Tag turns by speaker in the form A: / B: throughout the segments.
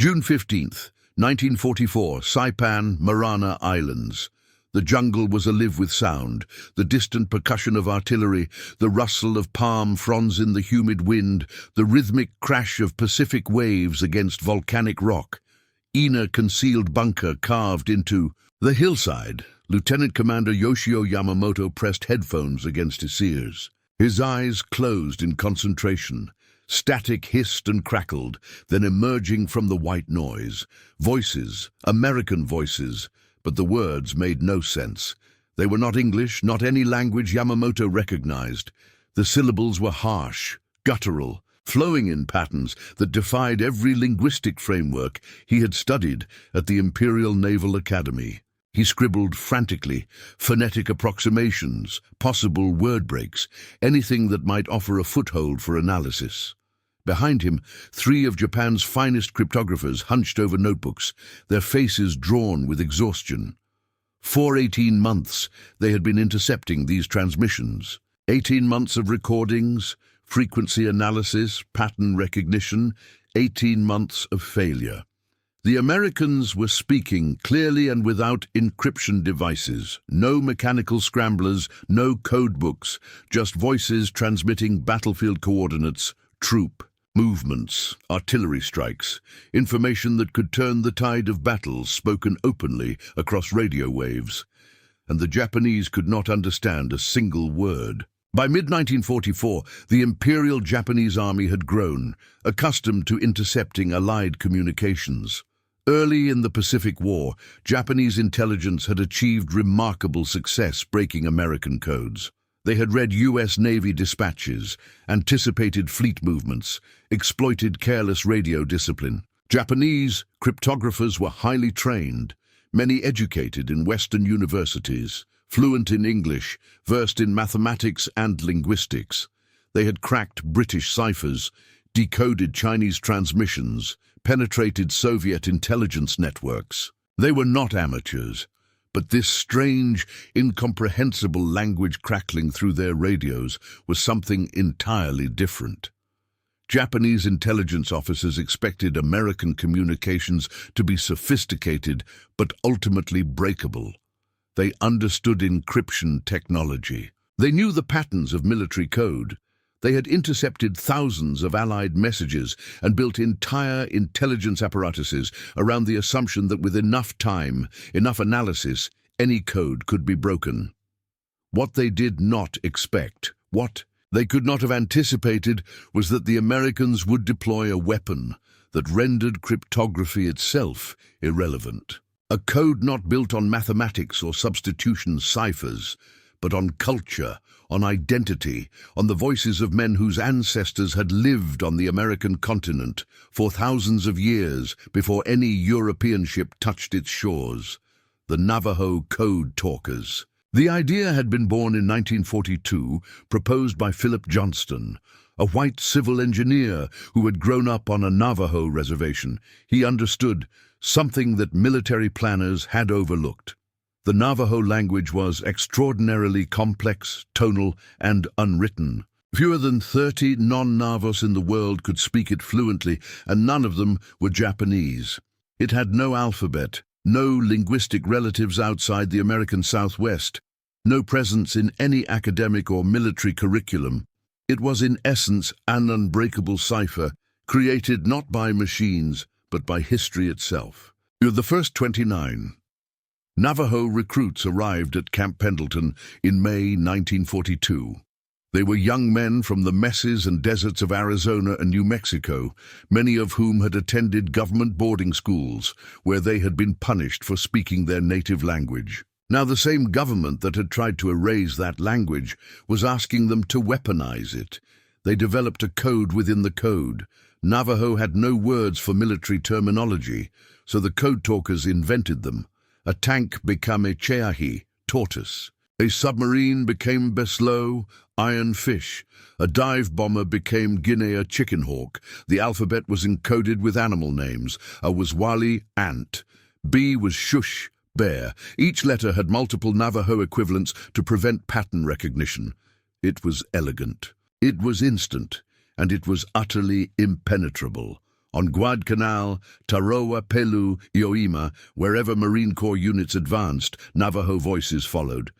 A: June 15th, 1944, Saipan, Marana Islands. The jungle was alive with sound, the distant percussion of artillery, the rustle of palm fronds in the humid wind, the rhythmic crash of Pacific waves against volcanic rock. In a concealed bunker carved into the hillside, Lieutenant Commander Yoshio Yamamoto pressed headphones against his ears. His eyes closed in concentration. Static hissed and crackled, then emerging from the white noise. Voices, American voices, but the words made no sense. They were not English, not any language Yamamoto recognized. The syllables were harsh, guttural, flowing in patterns that defied every linguistic framework he had studied at the Imperial Naval Academy. He scribbled frantically, phonetic approximations, possible word breaks, anything that might offer a foothold for analysis. Behind him, 3 of Japan's finest cryptographers hunched over notebooks, their faces drawn with exhaustion. For 18 months, they had been intercepting these transmissions. 18 months of recordings, frequency analysis, pattern recognition, 18 months of failure. The Americans were speaking clearly and without encryption devices. No mechanical scramblers, no code books, just voices transmitting battlefield coordinates, troop movements, artillery strikes, information that could turn the tide of battles spoken openly across radio waves. And the Japanese could not understand a single word. By mid-1944, the Imperial Japanese Army had grown, accustomed to intercepting Allied communications. Early in the Pacific War, Japanese intelligence had achieved remarkable success breaking American codes. They had read U.S. Navy dispatches, anticipated fleet movements, exploited careless radio discipline. Japanese cryptographers were highly trained, many educated in Western universities, fluent in English, versed in mathematics and linguistics. They had cracked British ciphers, decoded Chinese transmissions, penetrated Soviet intelligence networks. They were not amateurs, but this strange, incomprehensible language crackling through their radios was something entirely different. Japanese intelligence officers expected American communications to be sophisticated but ultimately breakable. They understood encryption technology. They knew the patterns of military code. They had intercepted thousands of Allied messages and built entire intelligence apparatuses around the assumption that with enough time, enough analysis, any code could be broken. What they did not expect, what they could not have anticipated, was that the Americans would deploy a weapon that rendered cryptography itself irrelevant. A code not built on mathematics or substitution ciphers, but on culture, on identity, on the voices of men whose ancestors had lived on the American continent for thousands of years before any European ship touched its shores. The Navajo Code Talkers. The idea had been born in 1942, proposed by Philip Johnston, a white civil engineer who had grown up on a Navajo reservation. He understood something that military planners had overlooked. The Navajo language was extraordinarily complex, tonal, and unwritten. Fewer than 30 non-Navos in the world could speak it fluently, and none of them were Japanese. It had no alphabet, no linguistic relatives outside the American Southwest, no presence in any academic or military curriculum. It was in essence an unbreakable cipher, created not by machines, but by history itself. The first 29 Navajo recruits arrived at Camp Pendleton in May 1942. They were young men from the mesas and deserts of Arizona and New Mexico, many of whom had attended government boarding schools, where they had been punished for speaking their native language. Now the same government that had tried to erase that language was asking them to weaponize it. They developed a code within the code. Navajo had no words for military terminology, so the code talkers invented them. A tank became a cheahi, tortoise. A submarine became beslo, iron fish. A dive bomber became Guinea chicken hawk. The alphabet was encoded with animal names. A was wali, ant. B was shush, bear. Each letter had multiple Navajo equivalents to prevent pattern recognition. It was elegant. It was instant. And it was utterly impenetrable. On Guadalcanal, Tarawa, Pelu, Ioima, wherever Marine Corps units advanced, Navajo voices followed.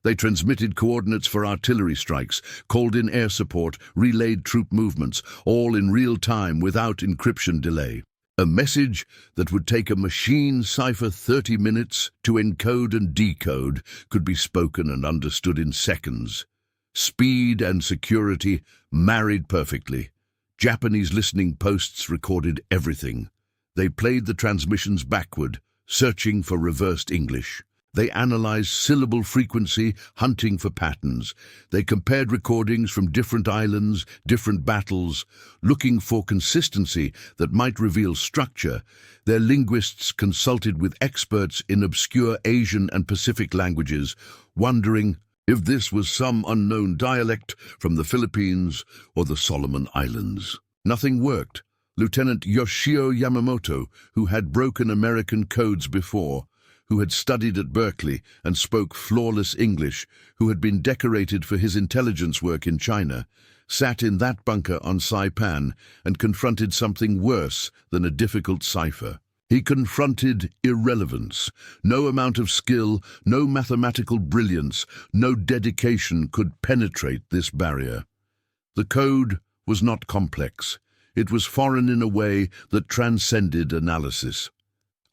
A: They transmitted coordinates for artillery strikes, called in air support, relayed troop movements, all in real time without encryption delay. A message that would take a machine cipher 30 minutes to encode and decode could be spoken and understood in seconds. Speed and security married perfectly. Japanese listening posts recorded everything. They played the transmissions backward, searching for reversed English. They analyzed syllable frequency, hunting for patterns. They compared recordings from different islands, different battles, looking for consistency that might reveal structure. Their linguists consulted with experts in obscure Asian and Pacific languages, wondering if this was some unknown dialect from the Philippines or the Solomon Islands. Nothing worked. Lieutenant Yoshio Yamamoto, who had broken American codes before, who had studied at Berkeley and spoke flawless English, who had been decorated for his intelligence work in China, sat in that bunker on Saipan and confronted something worse than a difficult cipher. He confronted irrelevance. No amount of skill, no mathematical brilliance, no dedication could penetrate this barrier. The code was not complex. It was foreign in a way that transcended analysis.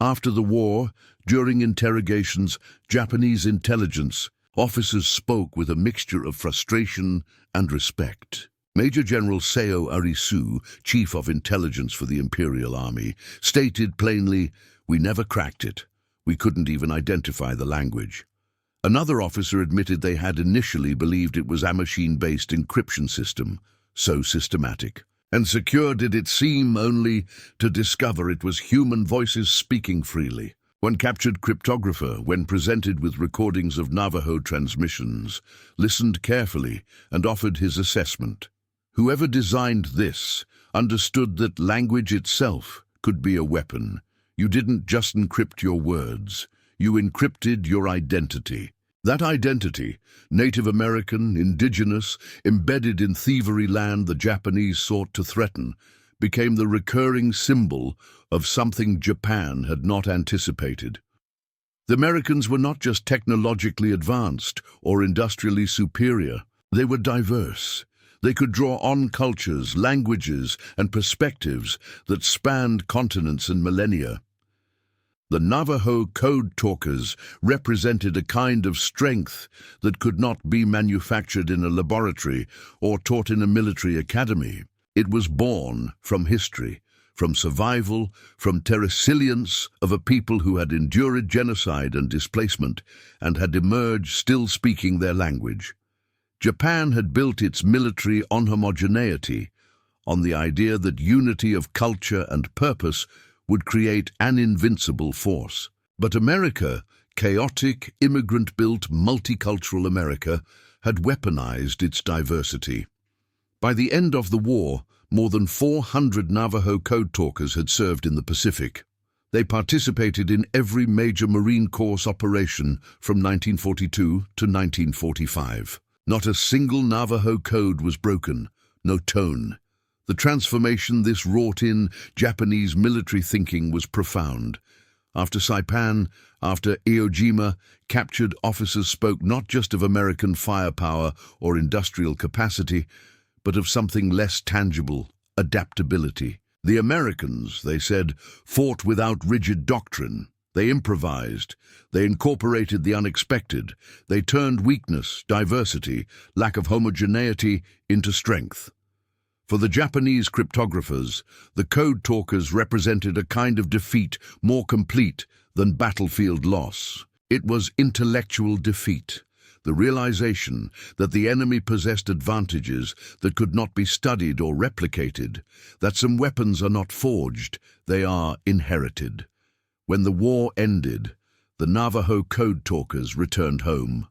A: After the war, during interrogations, Japanese intelligence officers spoke with a mixture of frustration and respect. Major General Seo Arisu, Chief of Intelligence for the Imperial Army, stated plainly, "We never cracked it. We couldn't even identify the language." Another officer admitted they had initially believed it was a machine-based encryption system, so systematic and secure did it seem, only to discover it was human voices speaking freely. One captured cryptographer, when presented with recordings of Navajo transmissions, listened carefully and offered his assessment. Whoever designed this understood that language itself could be a weapon. You didn't just encrypt your words, you encrypted your identity. That identity, Native American, indigenous, embedded in thievery land the Japanese sought to threaten, became the recurring symbol of something Japan had not anticipated. The Americans were not just technologically advanced or industrially superior, they were diverse. They could draw on cultures, languages, and perspectives that spanned continents and millennia. The Navajo Code Talkers represented a kind of strength that could not be manufactured in a laboratory or taught in a military academy. It was born from history, from survival, from resilience of a people who had endured genocide and displacement and had emerged still speaking their language. Japan had built its military on homogeneity, on the idea that unity of culture and purpose would create an invincible force. But America, chaotic, immigrant-built, multicultural America, had weaponized its diversity. By the end of the war, more than 400 Navajo Code Talkers had served in the Pacific. They participated in every major Marine Corps operation from 1942 to 1945. Not a single Navajo code was broken, no tone. The transformation this wrought in Japanese military thinking was profound. After Saipan, after Iwo Jima, captured officers spoke not just of American firepower or industrial capacity, but of something less tangible, adaptability. The Americans, they said, fought without rigid doctrine. They improvised. They incorporated the unexpected. They turned weakness, diversity, lack of homogeneity into strength. For the Japanese cryptographers, the Code Talkers represented a kind of defeat more complete than battlefield loss. It was intellectual defeat, the realization that the enemy possessed advantages that could not be studied or replicated, that some weapons are not forged, they are inherited. When the war ended, the Navajo Code Talkers returned home.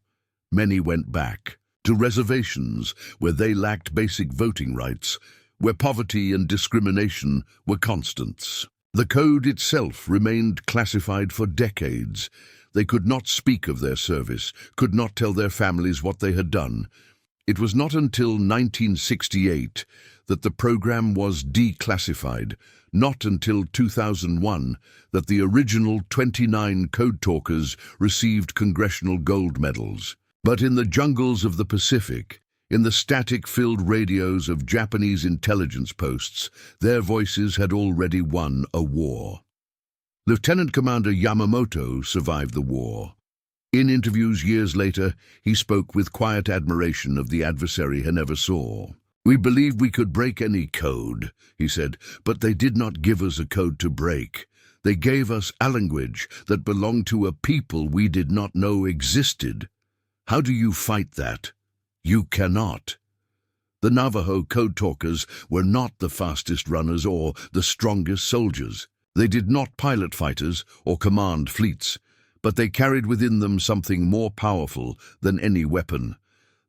A: Many went back to reservations where they lacked basic voting rights, where poverty and discrimination were constants. The code itself remained classified for decades. They could not speak of their service, could not tell their families what they had done. It was not until 1968 that the program was declassified, not until 2001 that the original 29 Code Talkers received congressional gold medals. But in the jungles of the Pacific, in the static-filled radios of Japanese intelligence posts, their voices had already won a war. Lieutenant Commander Yamamoto survived the war. In interviews years later, he spoke with quiet admiration of the adversary he never saw. "We believed we could break any code," he said, "but they did not give us a code to break. They gave us a language that belonged to a people we did not know existed. How do you fight that? You cannot." The Navajo Code Talkers were not the fastest runners or the strongest soldiers. They did not pilot fighters or command fleets, but they carried within them something more powerful than any weapon.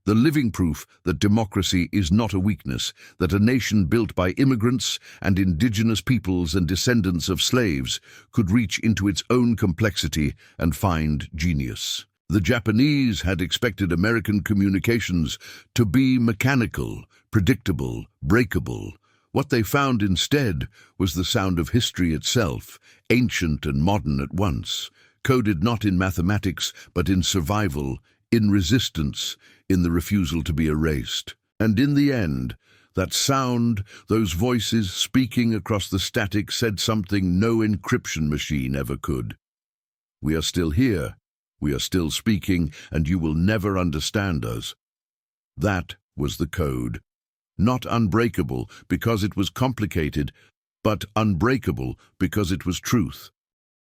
A: The living proof that democracy is not a weakness, that a nation built by immigrants and indigenous peoples and descendants of slaves could reach into its own complexity and find genius. The Japanese had expected American communications to be mechanical, predictable, breakable. What they found instead was the sound of history itself, ancient and modern at once, coded not in mathematics but in survival, in resistance, in the refusal to be erased. And in the end, that sound, those voices speaking across the static, said something no encryption machine ever could. "We are still here, we are still speaking, and you will never understand us." That was the code. Not unbreakable because it was complicated, but unbreakable because it was truth.